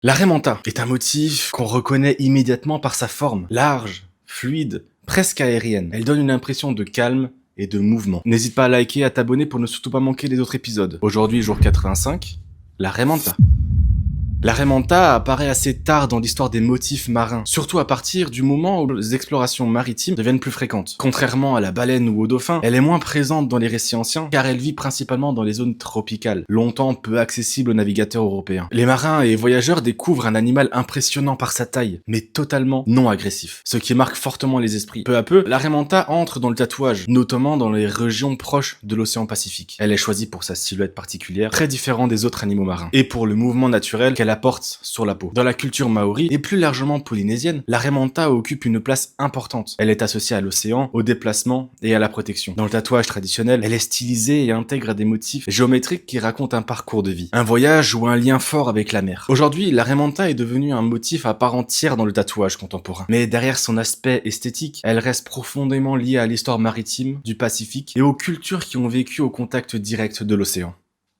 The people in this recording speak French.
La raie manta est un motif qu'on reconnaît immédiatement par sa forme, large, fluide, presque aérienne. Elle donne une impression de calme et de mouvement. N'hésite pas à liker et à t'abonner pour ne surtout pas manquer les autres épisodes. Aujourd'hui, jour 85, la raie manta. La raie manta apparaît assez tard dans l'histoire des motifs marins, surtout à partir du moment où les explorations maritimes deviennent plus fréquentes. Contrairement à la baleine ou au dauphin, elle est moins présente dans les récits anciens car elle vit principalement dans les zones tropicales, longtemps peu accessibles aux navigateurs européens. Les marins et voyageurs découvrent un animal impressionnant par sa taille, mais totalement non agressif, ce qui marque fortement les esprits. Peu à peu, la raie manta entre dans le tatouage, notamment dans les régions proches de l'océan Pacifique. Elle est choisie pour sa silhouette particulière, très différente des autres animaux marins, et pour le mouvement naturel qu'elle apporte sur la peau. Dans la culture maori, et plus largement polynésienne, la raie manta occupe une place importante. Elle est associée à l'océan, au déplacement et à la protection. Dans le tatouage traditionnel, elle est stylisée et intègre des motifs géométriques qui racontent un parcours de vie, un voyage ou un lien fort avec la mer. Aujourd'hui, la raie manta est devenue un motif à part entière dans le tatouage contemporain. Mais derrière son aspect esthétique, elle reste profondément liée à l'histoire maritime du Pacifique et aux cultures qui ont vécu au contact direct de l'océan.